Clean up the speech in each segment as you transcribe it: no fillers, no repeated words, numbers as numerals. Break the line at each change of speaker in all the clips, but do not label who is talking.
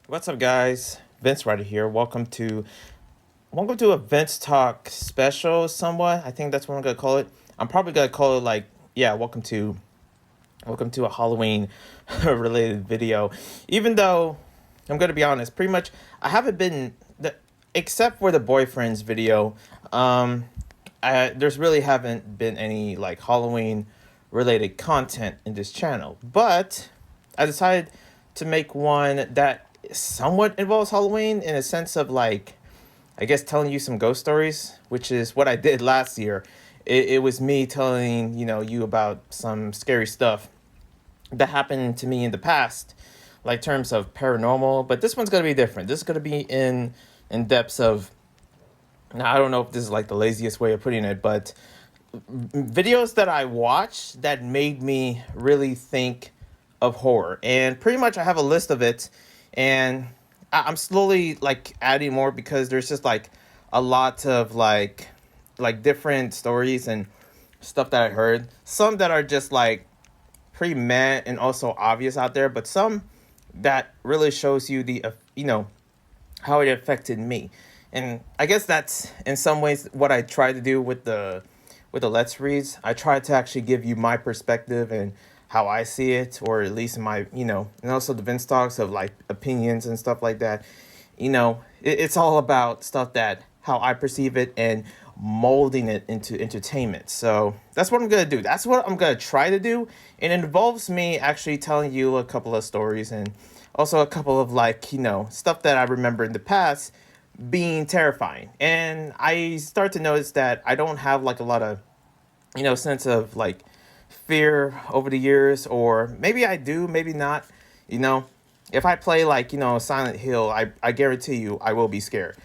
What's up, guys? Vince right here. Welcome to a Vince Talk special, somewhat. I think that's what I'm gonna call it. I'm probably gonna call it like, yeah, welcome to a Halloween related video. Even though I'm gonna be honest, pretty much I haven't been except for the boyfriend's video. There's really haven't been any like Halloween related content in this channel, but I decided to make one that somewhat involves Halloween in a sense of like, I guess, telling you some ghost stories, which is what I did last year. It was me telling you about some scary stuff that happened to me in the past, like terms of paranormal. But this one's gonna be different. This is gonna be in depths of. Now, I don't know if this is like the laziest way of putting it, but videos that I watched that made me really think of horror. And pretty much I have a list of it, and I'm slowly like adding more because there's just like a lot of like different stories and stuff that I heard. Some that are just like pretty meh and also obvious out there, but some that really shows you the how it affected me. And I guess that's in some ways what I try to do with the Let's Reads. I try to actually give you my perspective and how I see it, or at least my, and also the Vince talks of like opinions and stuff like that. It's all about stuff that how I perceive it and molding it into entertainment. So that's what I'm gonna do. That's what I'm gonna try to do. And it involves me actually telling you a couple of stories and also a couple of like, stuff that I remember in the past being terrifying. And I start to notice that I don't have like a lot of, sense of like fear over the years, or maybe I do, maybe not. You know, if I play like, Silent Hill, I guarantee you I will be scared.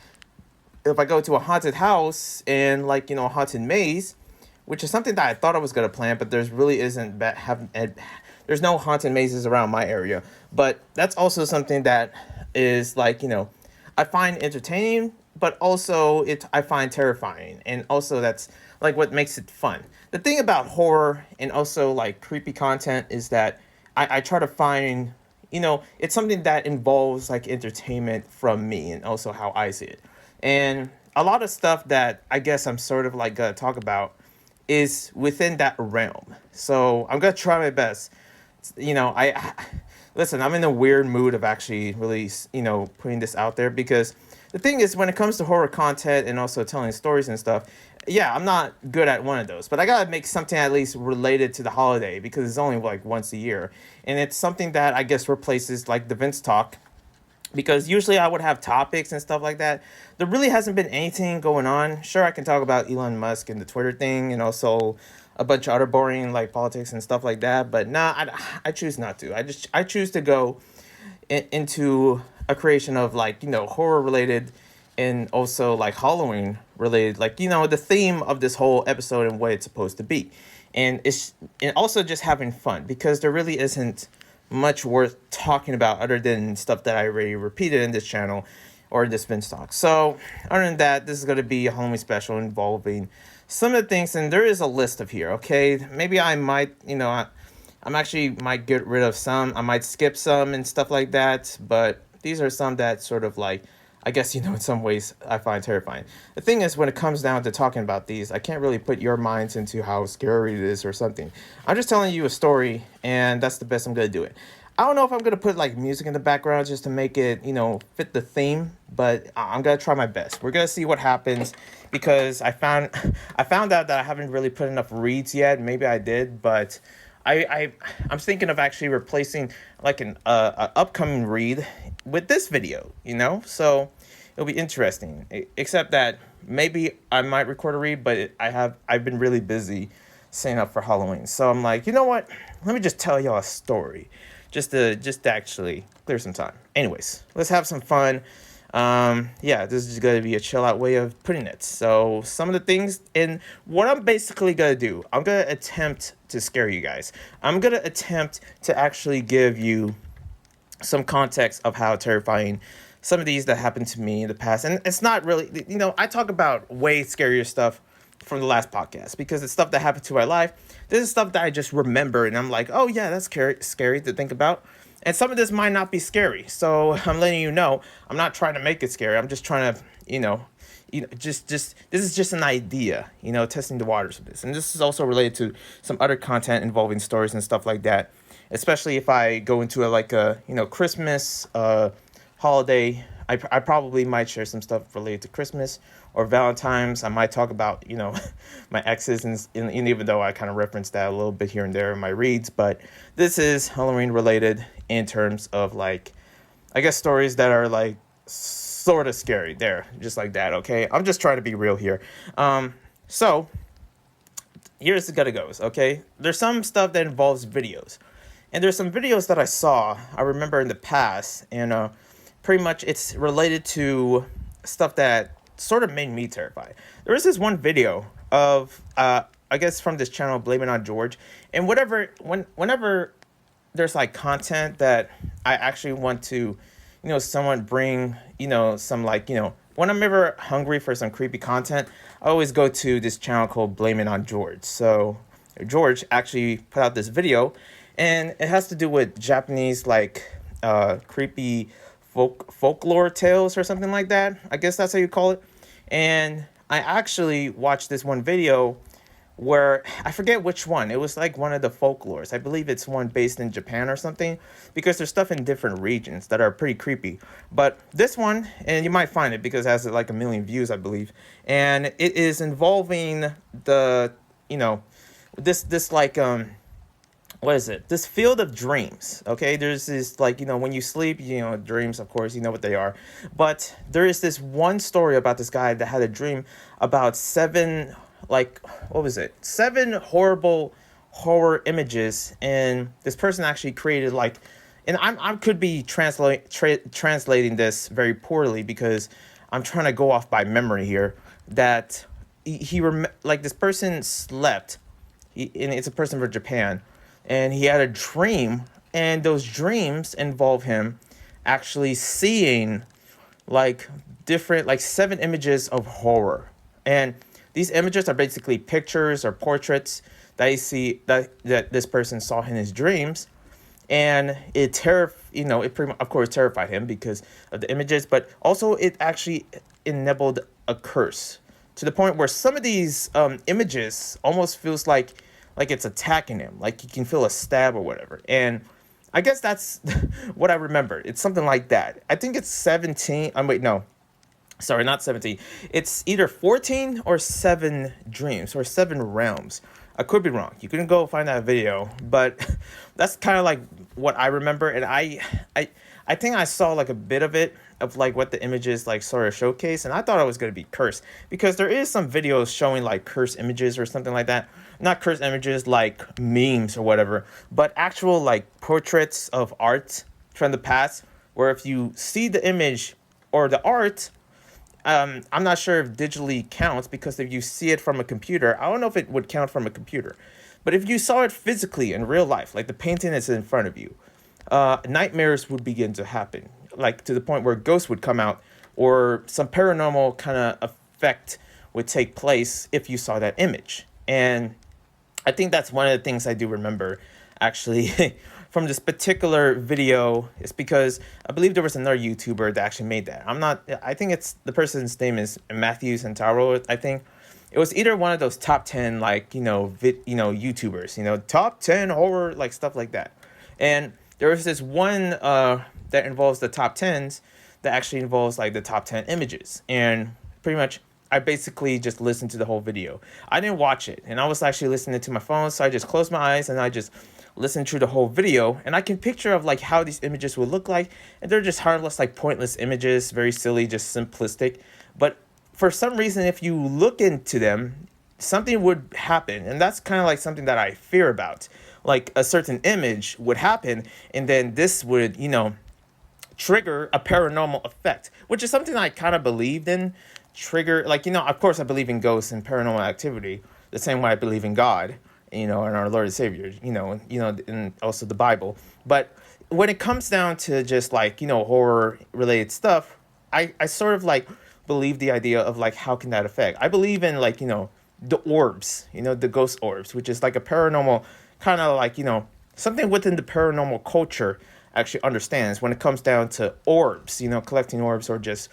If I go to a haunted house and like, a haunted maze, which is something that I thought I was gonna plan, but there's really isn't there's no haunted mazes around my area. But that's also something that is like, I find entertaining, but also I find terrifying, and also that's like what makes it fun. The thing about horror and also like creepy content is that I try to find, it's something that involves like entertainment from me and also how I see it. And a lot of stuff that I guess I'm sort of like gonna talk about is within that realm. So I'm gonna try my best. I listen. I'm in a weird mood of actually really, putting this out there, because the thing is, when it comes to horror content and also telling stories and stuff, yeah, I'm not good at one of those. But I gotta make something at least related to the holiday, because it's only like once a year, and it's something that I guess replaces like the Vince talk, because usually I would have topics and stuff like that. There really hasn't been anything going on. Sure, I can talk about Elon Musk and the Twitter thing, and also a bunch of other boring like politics and stuff like that. But nah, I choose not to. I choose to go into a creation of like, horror related and also like Halloween related, like, the theme of this whole episode and what it's supposed to be. And also just having fun, because there really isn't much worth talking about other than stuff that I already repeated in this channel or this Vince talk. So other than that, this is going to be a Halloween special involving some of the things, and there is a list of here. Okay, maybe I might, I'm actually might get rid of some. I might skip some and stuff like that. But these are some that sort of like, I guess, in some ways I find terrifying. The thing is, when it comes down to talking about these, I can't really put your minds into how scary it is or something. I'm just telling you a story, and that's the best I'm going to do it. I don't know if I'm going to put like music in the background just to make it, fit the theme, but I'm going to try my best. We're going to see what happens, because I found out that I haven't really put enough reads yet. Maybe I did, but I'm thinking of actually replacing like an upcoming read with this video, so it'll be interesting. Except that maybe I might record a read, but I've been really busy setting up for Halloween, so I'm like, you know what? Let me just tell y'all a story, just to actually clear some time. Anyways, let's have some fun. Yeah, this is going to be a chill out way of putting it. So some of the things, and what I'm basically going to do, I'm going to attempt to scare you guys. I'm going to attempt to actually give you some context of how terrifying some of these that happened to me in the past. And it's not really, I talk about way scarier stuff from the last podcast, because it's stuff that happened to my life. This is stuff that I just remember, and I'm like, oh yeah, that's scary to think about. And some of this might not be scary. So I'm letting you know, I'm not trying to make it scary. I'm just trying to, just this is just an idea, testing the waters of this. And this is also related to some other content involving stories and stuff like that. Especially if I go into Christmas holiday. I probably might share some stuff related to Christmas or Valentine's. I might talk about, my exes, and even though I kind of referenced that a little bit here and there in my reads. But this is Halloween related in terms of, like, I guess stories that are, like, sort of scary. There, just like that, okay? I'm just trying to be real here. So, here's the goes, okay? There's some stuff that involves videos. And there's some videos that I saw, I remember in the past, and pretty much it's related to stuff that sort of made me terrified. There was this one video of, I guess from this channel, Blame It On George, and whenever there's like content that I actually want to, someone bring, some like, when I'm ever hungry for some creepy content, I always go to this channel called Blame It On George. So George actually put out this video, and it has to do with Japanese, like, creepy folklore tales or something like that. I guess that's how you call it. And I actually watched this one video where I forget which one. It was like one of the folklores. I believe it's one based in Japan or something, because there's stuff in different regions that are pretty creepy. But this one, and you might find it because it has like 1 million views, I believe. And it is involving the, this like, what is it? This field of dreams, okay? There's this, like, when you sleep, dreams, of course, you know what they are. But there is this one story about this guy that had a dream about 7, like, what was it? 7 horrible horror images. And this person actually created, like, and I could be translating this very poorly because I'm trying to go off by memory here, that like, this person slept, and it's a person from Japan, and he had a dream, and those dreams involve him actually seeing, like, different, like, 7 images of horror. And these images are basically pictures or portraits that you see that this person saw in his dreams. And it of course terrified him because of the images, but also it actually enabled a curse to the point where some of these images almost feels like it's attacking him, like you can feel a stab or whatever. And I guess that's what I remember. It's something like that. I think it's 17. Wait, no. Sorry, not 17. It's either 14 or 7 dreams or 7 realms. I could be wrong. You can go find that video, but that's kind of like what I remember. And I think I saw like a bit of it, of like what the images like sort of showcase, and I thought it was going to be cursed, because there is some videos showing like cursed images or something like that. Not cursed images like memes or whatever, but actual like portraits of art from the past, where if you see the image or the art, I'm not sure if digitally counts, because if you see it from a computer, I don't know if it would count from a computer. But if you saw it physically in real life, like the painting is in front of you, nightmares would begin to happen, like to the point where ghosts would come out, or some paranormal kind of effect would take place if you saw that image. And I think that's one of the things I do remember, actually, from this particular video, is because I believe there was another YouTuber that actually made that. I think it's, the person's name is Matthew Santaro, I think. It was either one of those top 10, like, YouTubers, top 10 horror, like, stuff like that. And there was this one that involves the top 10s that actually involves, like, the top 10 images. And pretty much, I basically just listened to the whole video. I didn't watch it, and I was actually listening to my phone, so I just closed my eyes and I just listened through the whole video, and I can picture of like how these images would look like, and they're just harmless, like pointless images, very silly, just simplistic. But for some reason, if you look into them, something would happen, and that's kind of like something that I fear about. Like a certain image would happen, and then this would, trigger a paranormal effect, which is something I kind of believed in. Trigger, like, of course I believe in ghosts and paranormal activity the same way I believe in God, and our Lord and Savior, and also the Bible. But when it comes down to just like, horror related stuff, I sort of like believe the idea of like, how can that affect? I believe in like, the orbs, the ghost orbs, which is like a paranormal kind of like, something within the paranormal culture actually understands when it comes down to orbs, collecting orbs, or just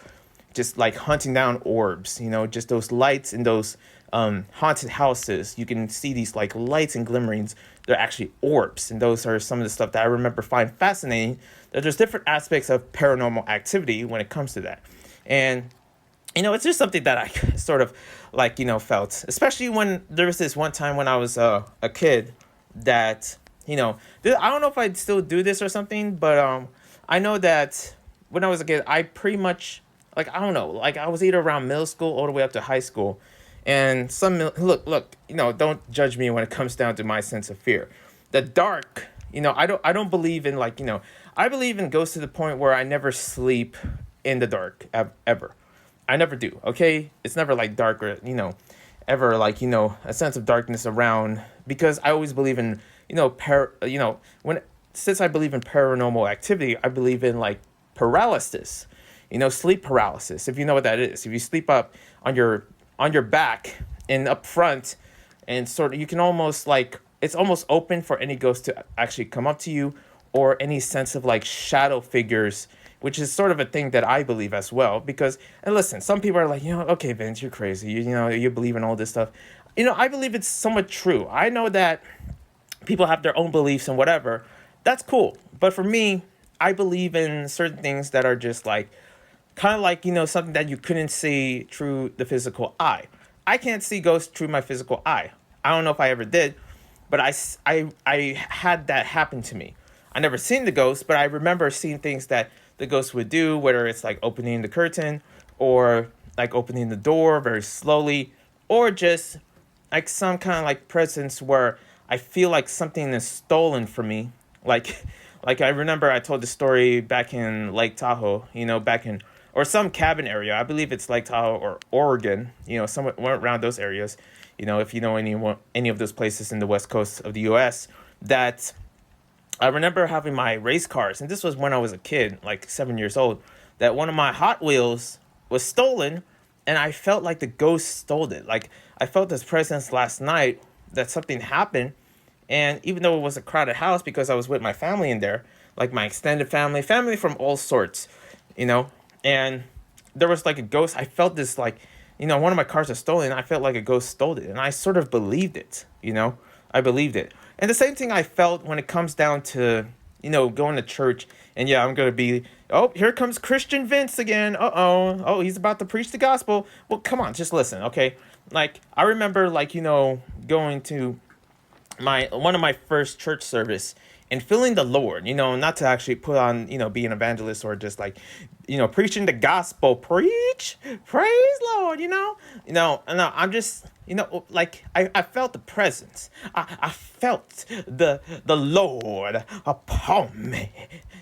like hunting down orbs, just those lights in those haunted houses. You can see these like lights and glimmerings. They're actually orbs. And those are some of the stuff that I remember find fascinating, that there's different aspects of paranormal activity when it comes to that. And, it's just something that I sort of like, felt, especially when there was this one time when I was a kid that, I don't know if I'd still do this or something, but I know that when I was a kid, I pretty much, like, I don't know, like I was either around middle school all the way up to high school. And look, don't judge me when it comes down to my sense of fear. The dark, I don't believe in like, I believe in ghosts to the point where I never sleep in the dark ever. I never do. Okay. It's never like dark or, ever like, a sense of darkness around, because I always believe in, since I believe in paranormal activity, I believe in like paralysis, sleep paralysis. If you know what that is, if you sleep up on your back and up front, and sort of, you can almost like, it's almost open for any ghost to actually come up to you, or any sense of like shadow figures, which is sort of a thing that I believe as well. Because, and listen, some people are like, okay, Vince, you're crazy. You believe in all this stuff. I believe it's somewhat true. I know that people have their own beliefs and whatever. That's cool. But for me, I believe in certain things that are just like, kind of like, something that you couldn't see through the physical eye. I can't see ghosts through my physical eye. I don't know if I ever did, but I had that happen to me. I never seen the ghost, but I remember seeing things that the ghost would do, whether it's like opening the curtain, or like opening the door very slowly, or just like some kind of like presence where I feel like something is stolen from me. Like I remember I told the story back in Lake Tahoe, or some cabin area. I believe it's Lake Tahoe or Oregon, somewhere around those areas. If you know any of those places in the west coast of the U.S., that I remember having my race cars, and this was when I was a kid, like 7 years old, that one of my Hot Wheels was stolen, and I felt like the ghost stole it. Like, I felt this presence last night that something happened, and even though it was a crowded house, because I was with my family in there, like my extended family from all sorts, and there was like a ghost. I felt this like, one of my cars was stolen, and I felt like a ghost stole it, and I sort of believed it, I believed it. And the same thing I felt when it comes down to, going to church. And yeah, I'm going to be, oh, here comes Christian Vince again. Uh-oh. Oh, he's about to preach the gospel. Well, come on, just listen, okay? Like, I remember, like, going to one of my first church service and feeling the Lord, not to actually put on, be an evangelist or just like, preaching the gospel, praise Lord, no, I'm just, like I felt the presence. I felt the Lord upon me,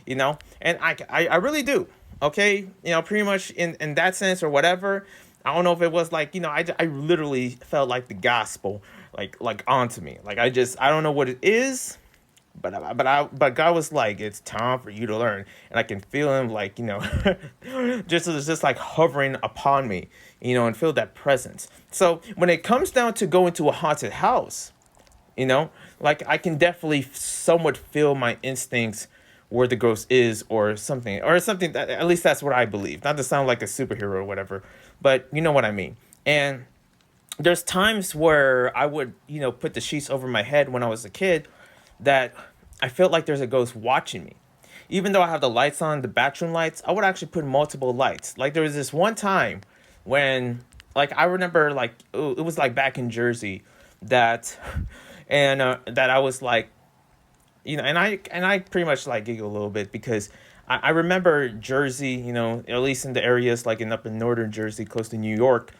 and I really do. Okay. Pretty much in that sense or whatever. I don't know if it was like, I literally felt like the gospel, like onto me. Like, I don't know what it is, but God was like, it's time for you to learn. And I can feel him like, just like hovering upon me, and feel that presence. So when it comes down to going to a haunted house, like, I can definitely somewhat feel my instincts where the ghost is, or something that, at least that's what I believe. Not to sound like a superhero or whatever, but you know what I mean. And there's times where I would, put the sheets over my head when I was a kid, that I felt like there's a ghost watching me. Even though I have the lights on, the bathroom lights, I would actually put multiple lights. Like, there was this one time when, like, I remember, like, it was like back in Jersey, that I was like, and I pretty much like giggle a little bit, because I remember Jersey, at least in the areas like up in northern Jersey, close to New York,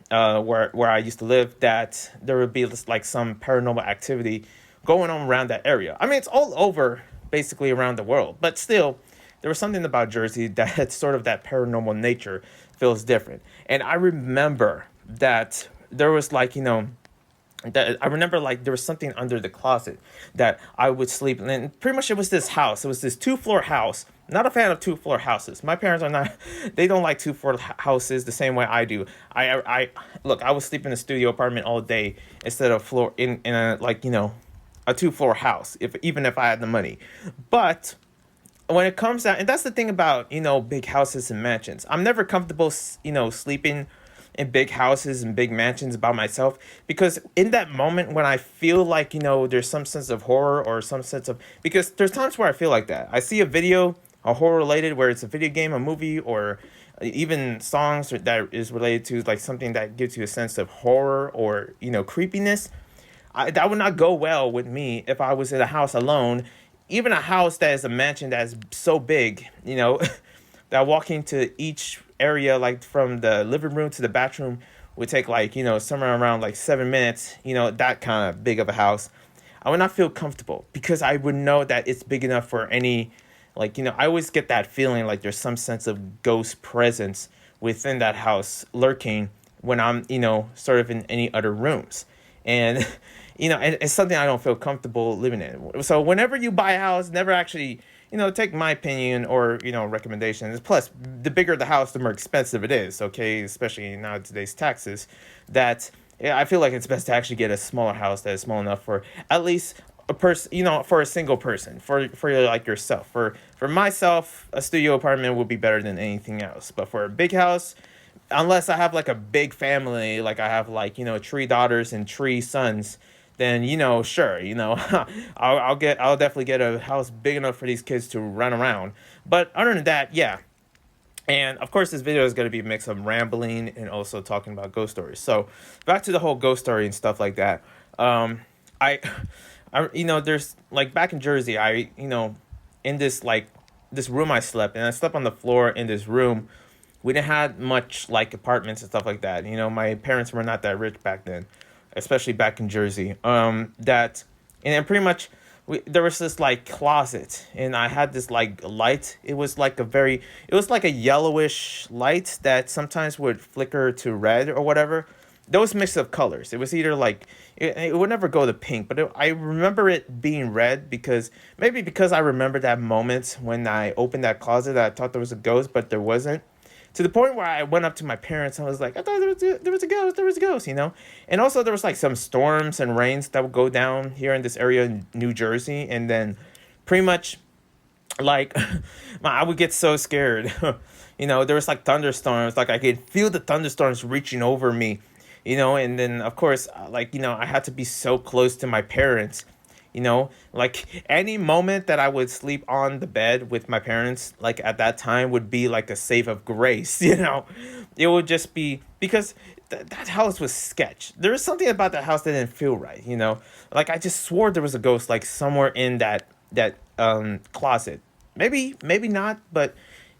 where I used to live, that there would be like some paranormal activity going on around that area. I mean, it's all over basically around the world, but still, there was something about Jersey that had sort of that paranormal nature, feels different. And I remember that there was like, that I remember like there was something under the closet that I would sleep in. And pretty much it was this house. It was this 2-floor house. Not a fan of 2-floor houses. My parents are not, they don't like 2-floor houses the same way I do. Look, I would sleep in a studio apartment all day instead of in a, like, a 2-floor house, even if I had the money. But when it comes down, and that's the thing about, big houses and mansions. I'm never comfortable, sleeping in big houses and big mansions by myself, because in that moment when I feel like, there's some sense of horror or some sense of, because there's times where I feel like that. I see a video, a horror related, where it's a video game, a movie, or even songs that is related to like something that gives you a sense of horror or, creepiness. That would not go well with me if I was in a house alone, even a house that is a mansion that is so big, that walking to each area, like from the living room to the bathroom, would take like, somewhere around like 7 minutes, that kind of big of a house. I would not feel comfortable because I would know that it's big enough for any, like, I always get that feeling like there's some sense of ghost presence within that house lurking when I'm, sort of in any other rooms. And, and it's something I don't feel comfortable living in. So whenever you buy a house, never actually, take my opinion or, recommendations. Plus, the bigger the house, the more expensive it is, okay? Especially now today's taxes. That, yeah, I feel like it's best to actually get a smaller house that is small enough for at least a person, for a single person, for like yourself. For myself, a studio apartment would be better than anything else. But for a big house, unless I have like a big family, like I have like, 3 daughters and 3 sons, then, sure, I'll definitely get a house big enough for these kids to run around. But other than that, yeah. And of course, this video is going to be a mix of rambling and also talking about ghost stories. So back to the whole ghost story and stuff like that. I, there's like back in Jersey, in this room I slept, and I slept on the floor in this room. We didn't have much like apartments and stuff like that. My parents were not that rich back then, especially back in Jersey. And then pretty much there was this like closet, and I had this like light. It was like a yellowish light that sometimes would flicker to red or whatever. Those mix of colors. It was either like, it would never go to pink, but I remember it being red because I remember that moment when I opened that closet that I thought there was a ghost, but there wasn't. To the point where I went up to my parents and I was like, I thought there was a ghost, And also there was like some storms and rains that would go down here in this area in New Jersey. And then pretty much like I would get so scared. There was like thunderstorms, like I could feel the thunderstorms reaching over me, and then of course, like, I had to be so close to my parents. Like any moment that I would sleep on the bed with my parents, like at that time would be like a save of grace, it would just be because that house was sketch. There was something about that house that didn't feel right, like I just swore there was a ghost like somewhere in that closet. Maybe not, but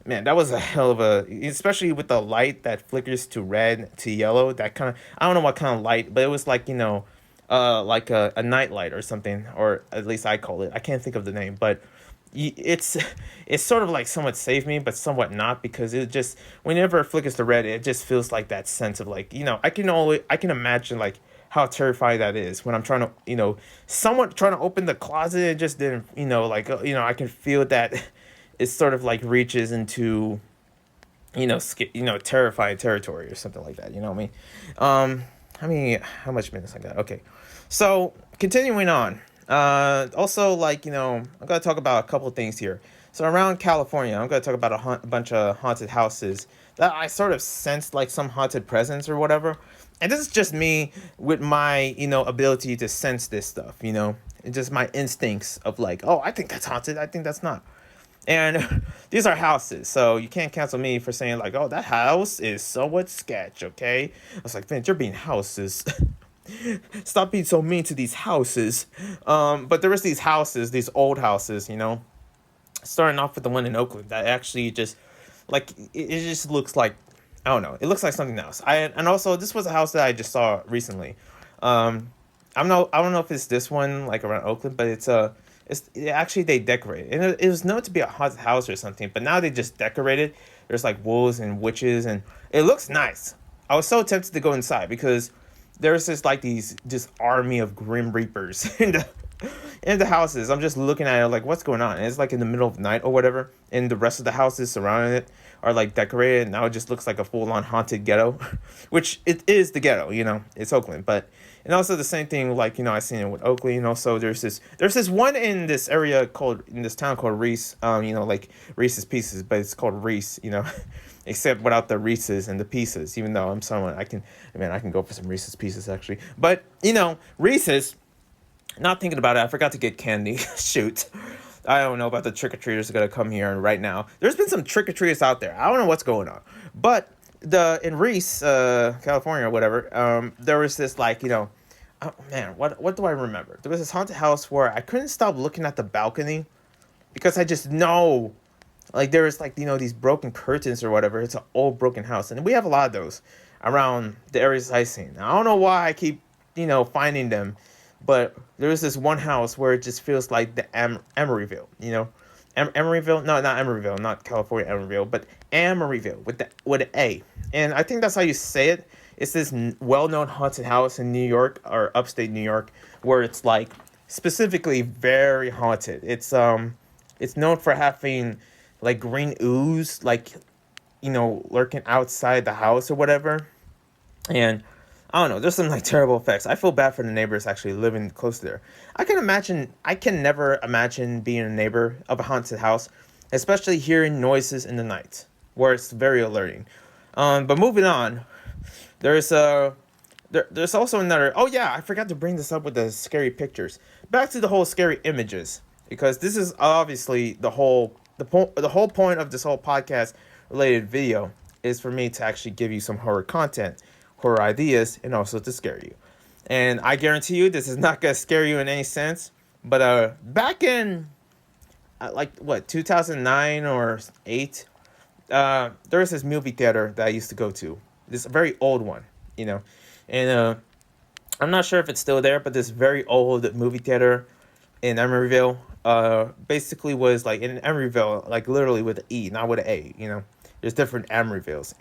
man, that was a hell of a, especially with the light that flickers to red to yellow, that kind of, I don't know what kind of light, but it was like, like a night light or something, or at least I call it. I can't think of the name, but it's sort of like somewhat saved me, but somewhat not, because it just, whenever it flickers to red, it just feels like that sense of like, I can imagine like how terrifying that is when I'm trying to, somewhat trying to open the closet. It just didn't, I can feel that it sort of like reaches into, terrifying territory or something like that. You know what I mean? How much minutes I got? Okay. So continuing on, also like, I'm going to talk about a couple of things here. So around California, I'm going to talk about a bunch of haunted houses that I sort of sensed like some haunted presence or whatever. And this is just me with my, ability to sense this stuff, it's just my instincts of like, oh, I think that's haunted. I think that's not. And these are houses, so you can't cancel me for saying like, oh, that house is somewhat sketch, okay? I was like, Vince, you're being houses. Stop being so mean to these houses. But there was these houses, these old houses, starting off with the one in Oakland that actually just, like, it just looks like, I don't know, it looks like something else. And also, this was a house that I just saw recently. I don't know if it's this one, like around Oakland, but actually they decorated, and it was known to be a haunted house or something, but now they just decorated. There's like wolves and witches, and it looks nice. I was so tempted to go inside because there's this army of grim reapers in the houses. I'm just looking at it like, what's going on? And it's like in the middle of the night or whatever, and the rest of the houses surrounding it are like decorated. And now it just looks like a full-on haunted ghetto, which it is the ghetto. It's Oakland, but and also the same thing like I seen it with Oakley. And also there's this one in this area called in this town called Reese. Like Reese's Pieces, but it's called Reese. Except without the Reese's and the pieces. Even though I'm someone I can go for some Reese's Pieces actually, but Reese's. Not thinking about it, I forgot to get candy. Shoot. I don't know about the trick-or-treaters that are going to come here right now. There's been some trick-or-treaters out there. I don't know what's going on. But in Reese, California or whatever, there was this oh man, what do I remember? There was this haunted house where I couldn't stop looking at the balcony because I just know, like there was these broken curtains or whatever. It's an old broken house. And we have a lot of those around the areas I've seen. I don't know why I keep, finding them. But there was this one house where it just feels like the Emeryville, Emeryville? No, not Emeryville, not California Emeryville, but Emeryville with an A. And I think that's how you say it. It's this well-known haunted house in New York or upstate New York where it's like specifically very haunted. It's known for having like green ooze, lurking outside the house or whatever. And I don't know. There's some terrible effects. I feel bad for the neighbors actually living close to there. I can never imagine being a neighbor of a haunted house, especially hearing noises in the night, where it's very alerting. But moving on, there's also another. Oh yeah, I forgot to bring this up with the scary pictures. Back to the whole scary images, because this is obviously the whole point of this whole podcast related video is for me to actually give you some horror content, horror ideas, and also to scare you. And I guarantee you this is not going to scare you in any sense, but back in 2009 or 8, there was this movie theater that I used to go to, this very old one, and I'm not sure if it's still there, but this very old movie theater in Emeryville basically was like in Emeryville, like literally with an E, not with an A. There's different Emeryvilles.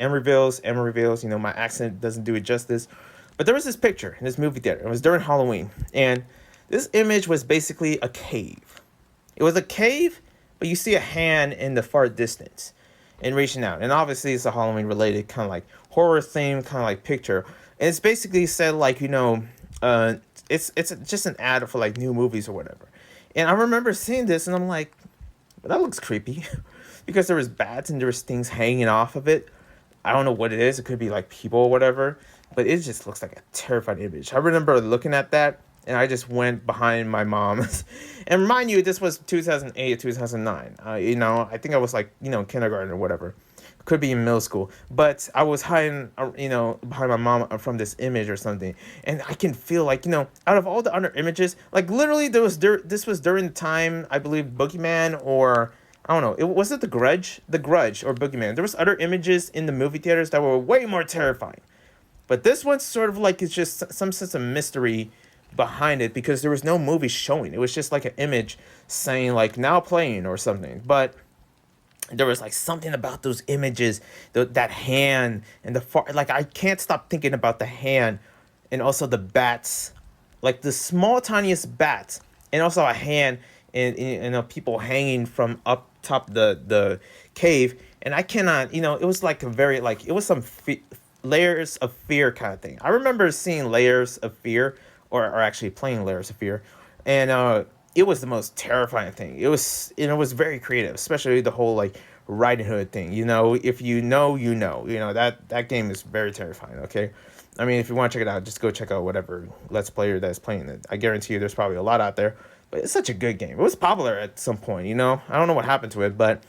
My accent doesn't do it justice. But there was this picture in this movie theater. It was during Halloween. And this image was basically a cave. It was a cave, but you see a hand in the far distance and reaching out. And obviously it's a Halloween related kind of like horror theme kind of like picture. And it's basically said it's just an ad for like new movies or whatever. And I remember seeing this and I'm like, well, that looks creepy. Because there was bats and there was things hanging off of it. I don't know what it is. It could be like people or whatever. But it just looks like a terrifying image. I remember looking at that and I just went behind my mom. And mind you, this was 2008 or 2009. I think I was kindergarten or whatever. Could be in middle school. But I was hiding, behind my mom from this image or something. And I can feel out of all the other images, literally this was during the time, I believe, Boogeyman or I don't know. Was it The Grudge? The Grudge or Boogeyman. There was other images in the movie theaters that were way more terrifying. But this one's sort of it's just some sense of mystery behind it because there was no movie showing. It was just like an image saying now playing or something. But there was something about those images, that hand and the far. I can't stop thinking about the hand and also the bats, the small tiniest bats and also a hand and people hanging from up top the cave. And I cannot, it was it was some layers of fear kind of thing. I remember seeing Layers of Fear or actually playing Layers of Fear, and it was the most terrifying thing. It was very creative, especially the whole Riding Hood thing. If that game is very terrifying. Okay, I mean, if you want to check it out, just go check out whatever Let's Player that's playing it. I guarantee you there's probably a lot out there, but it's such a good game. It was popular at some point. I don't know what happened to it, but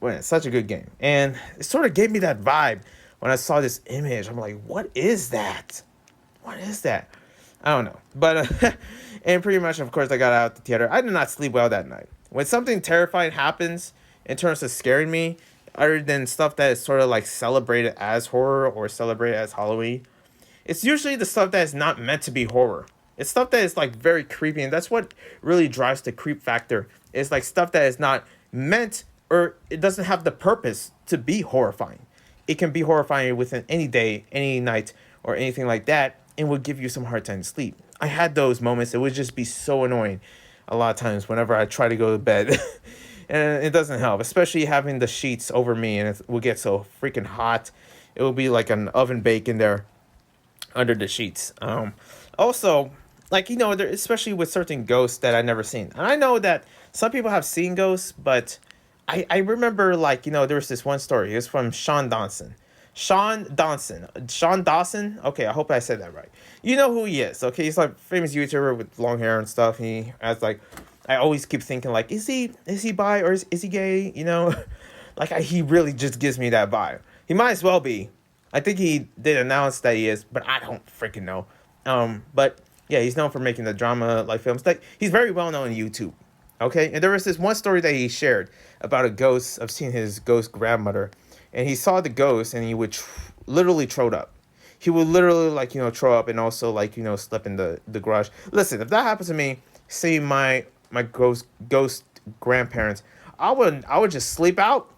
it's such a good game, and it sort of gave me that vibe when I saw this image. I'm like, what is that? What is that? I don't know. But, and pretty much, of course, I got out the theater. I did not sleep well that night. When something terrifying happens in terms of scaring me, other than stuff that is sort of celebrated as horror or celebrated as Halloween, it's usually the stuff that is not meant to be horror. It's stuff that is very creepy. And that's what really drives the creep factor. It's stuff that is not meant, or it doesn't have the purpose to be horrifying. It can be horrifying within any day, any night, or anything like that, and will give you some hard time to sleep. I had those moments. It would just be so annoying. a lot of times whenever I try to go to bed. And it doesn't help, especially having the sheets over me, and it will get so freaking hot. It will be like an oven bake in there under the sheets. Also, like there, especially with certain ghosts that I never seen, and I know that some people have seen ghosts, but I remember like there was this one story. It was from Sean Dawson. Sean Dawson. Okay, I hope I said that right. You know who he is. Okay, he's like a famous YouTuber with long hair and stuff. He has like, I always keep thinking like, is he bi or is he gay? Like he really just gives me that vibe. He might as well be. I think he did announce that he is, but I don't freaking know. But yeah, he's known for making the drama like films. Like he's very well known on YouTube. Okay, and there was this one story that he shared about a ghost of seeing his ghost grandmother, and he saw the ghost and he would literally throw up. He would literally like throw up and also like sleep in the garage. Listen, if that happens to me, seeing my ghost grandparents, I would just sleep out.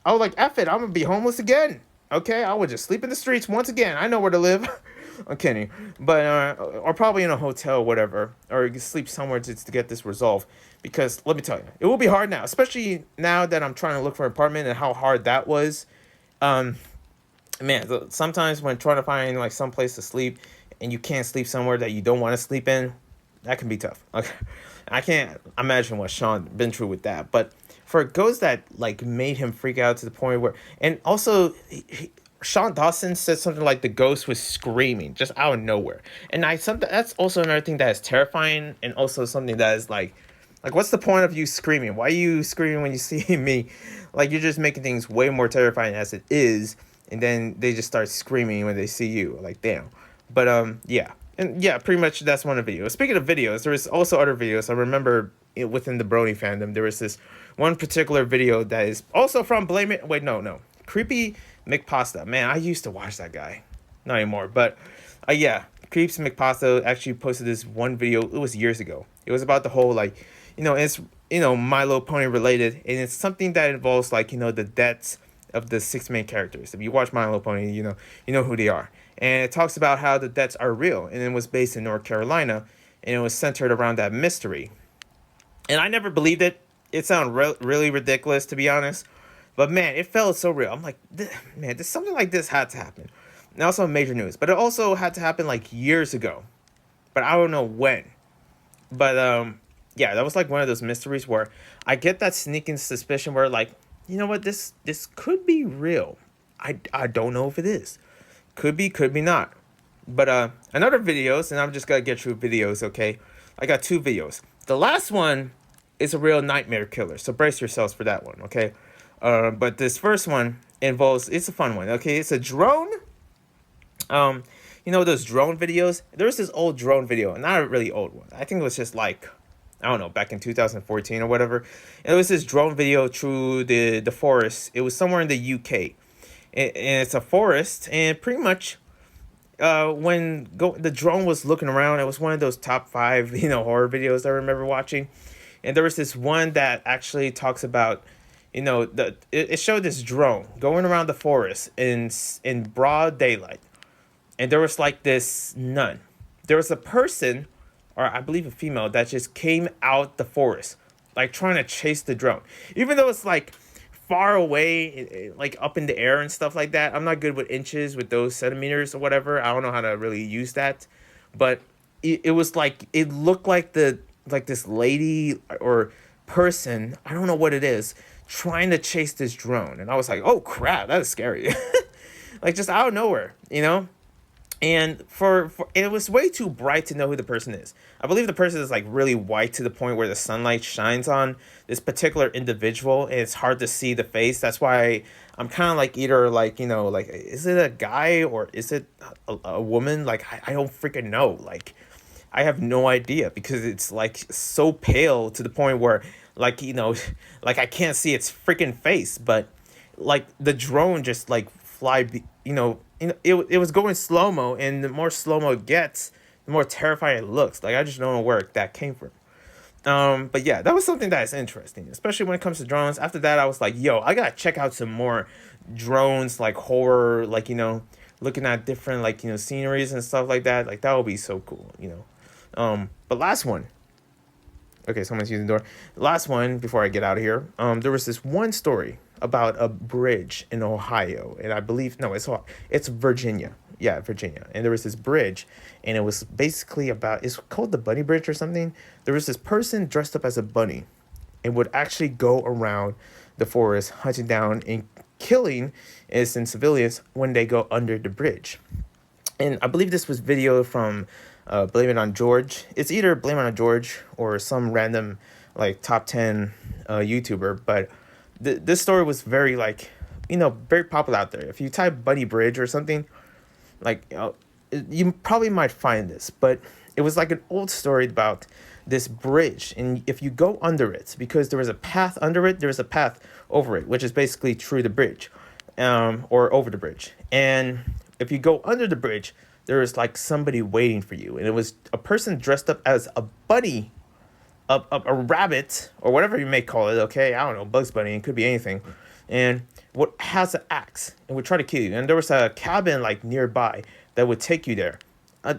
I was like, F it, I'm gonna be homeless again. Okay, I would just sleep in the streets once again. I know where to live. I'm kidding, but or probably in a hotel, whatever, or you can sleep somewhere to get this resolved. Because let me tell you, it will be hard now, especially now that I'm trying to look for an apartment and how hard that was. Um, Man, sometimes when trying to find like some place to sleep and you can't sleep somewhere that you don't want to sleep in, that can be tough. Okay, I can't imagine what Sean been through with that. But for a ghost that like made him freak out to the point where, and also Sean Dawson said something like the ghost was screaming just out of nowhere, and something that's also another thing that is terrifying, and also something that is like what's the point of you screaming? Why are you screaming when you see me? Like you're just making things way more terrifying as it is, and then they just start screaming when they see you. Like damn. But yeah. And yeah, pretty much that's one of the videos. Speaking of videos, there was also other videos. I remember within the Brony fandom, there was this one particular video that is also from Blame It. Wait, no. Creepy McPasta. Man, I used to watch that guy. Not anymore. But yeah, Creeps McPasta actually posted this one video. It was years ago. It was about the whole like, it's My Little Pony related, and it's something that involves like the deaths of the six main characters. If you watch My Little Pony, you know who they are. And it talks about how the deaths are real, and it was based in North Carolina, and it was centered around that mystery. And I never believed it. It sounded really ridiculous, to be honest. But man, it felt so real. I'm like, man, something like this had to happen. And also major news, but it also had to happen like years ago, but I don't know when. But yeah, that was like one of those mysteries where I get that sneaking suspicion where like, you know what, this could be real. I don't know if it is. Could be not. But another videos, and I'm just gonna get through videos, okay? I got two videos. The last one is a real nightmare killer, so brace yourselves for that one, okay? But this first one it's a fun one, okay? It's a drone. Those drone videos? There was this old drone video, not a really old one. I think it was just like, I don't know, back in 2014 or whatever. It was this drone video through the forest. It was somewhere in the UK. And it's a forest, and pretty much the drone was looking around. It was one of those top 5 horror videos I remember watching, and there was this one that actually talks about it showed this drone going around the forest in broad daylight, and there was like this nun. There was a person, or I believe a female, that just came out the forest like trying to chase the drone, even though it's like far away, like up in the air and stuff like that. I'm not good with inches, with those centimeters or whatever. I don't know how to really use that, but it was like, it looked like this lady or person, I don't know what it is, trying to chase this drone. And I was like, oh crap, that is scary. Like just out of nowhere, And for it was way too bright to know who the person is. I believe the person is like really white to the point where the sunlight shines on this particular individual, and it's hard to see the face. That's why I'm kind of like either like like, is it a guy or is it a woman? Like I don't freaking know. Like I have no idea, because it's like so pale to the point where like like I can't see its freaking face. But like the drone just like it was going slow-mo, and the more slow-mo it gets, the more terrifying it looks. Like I just don't know where that came from. But yeah, that was something that is interesting, especially when it comes to drones. After that, I was like, yo, I gotta check out some more drones, like horror, like looking at different like sceneries and stuff like that. Like that would be so cool. But last one Okay, someone's using the door. Last one before I get out of here. There was this one story about a bridge in Ohio, and I believe no, it's Virginia. Yeah, Virginia. And there was this bridge, and it was basically about it's called the Bunny Bridge or something. There was this person dressed up as a bunny, and would actually go around the forest hunting down and killing innocent civilians when they go under the bridge. And I believe this was video from Blame It on George. It's either Blame It on George or some random like top 10 YouTuber. But this story was very like, very popular out there. If you type Bunny Bridge or something, like you probably might find this. But it was like an old story about this bridge. And if you go under it, because there was a path under it, there was a path over it, which is basically through the bridge or over the bridge. And if you go under the bridge, there is like somebody waiting for you. And it was a person dressed up as a bunny, a rabbit, or whatever you may call it, okay? I don't know, Bugs Bunny, it could be anything. And what has an axe and would try to kill you. And there was a cabin like nearby that would take you there.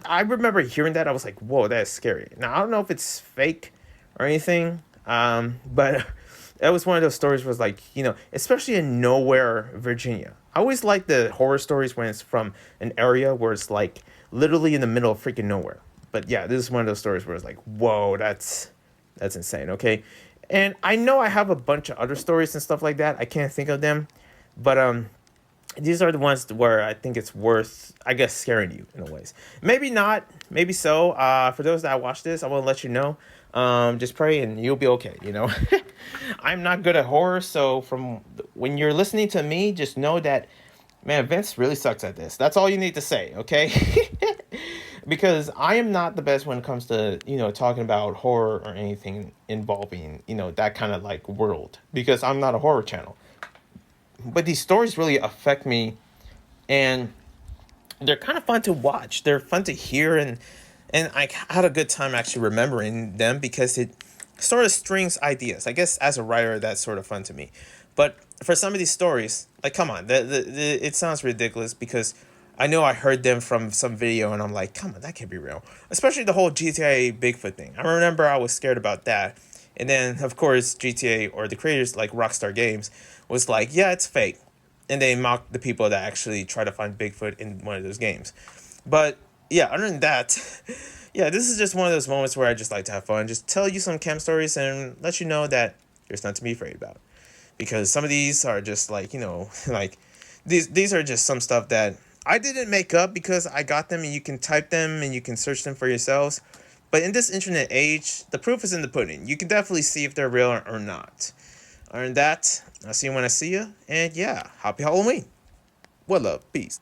I remember hearing that. I was like, whoa, that is scary. Now, I don't know if it's fake or anything, but that was one of those stories was like, especially in nowhere, Virginia. I always like the horror stories when it's from an area where it's like literally in the middle of freaking nowhere. But yeah, this is one of those stories where it's like, whoa, that's insane, okay? And I know I have a bunch of other stories and stuff like that. I can't think of them, but these are the ones where I think it's worth, I guess, scaring you in a ways. Maybe not, maybe so. For those that watch this, I want to let you know. Just pray and you'll be okay, I'm not good at horror, so when you're listening to me, just know that, man, Vince really sucks at this. That's all you need to say, okay? Because I am not the best when it comes to, talking about horror or anything involving, that kind of like world. Because I'm not a horror channel. But these stories really affect me, and they're kind of fun to watch. They're fun to hear, and I had a good time actually remembering them because it sort of strings ideas. I guess as a writer, that's sort of fun to me. But for some of these stories, like, come on, it sounds ridiculous because I know I heard them from some video, and I'm like, come on, that can't be real. Especially the whole GTA Bigfoot thing. I remember I was scared about that. And then, of course, GTA or the creators like Rockstar Games was like, yeah, it's fake. And they mocked the people that actually try to find Bigfoot in one of those games. But yeah, other than that, yeah, this is just one of those moments where I just like to have fun. Just tell you some camp stories and let you know that there's nothing to be afraid about. Because some of these are just like, like these are just some stuff that I didn't make up because I got them and you can type them and you can search them for yourselves. But in this internet age, the proof is in the pudding. You can definitely see if they're real or not. Other than that, I'll see you when I see you. And yeah, happy Halloween. One love. Peace.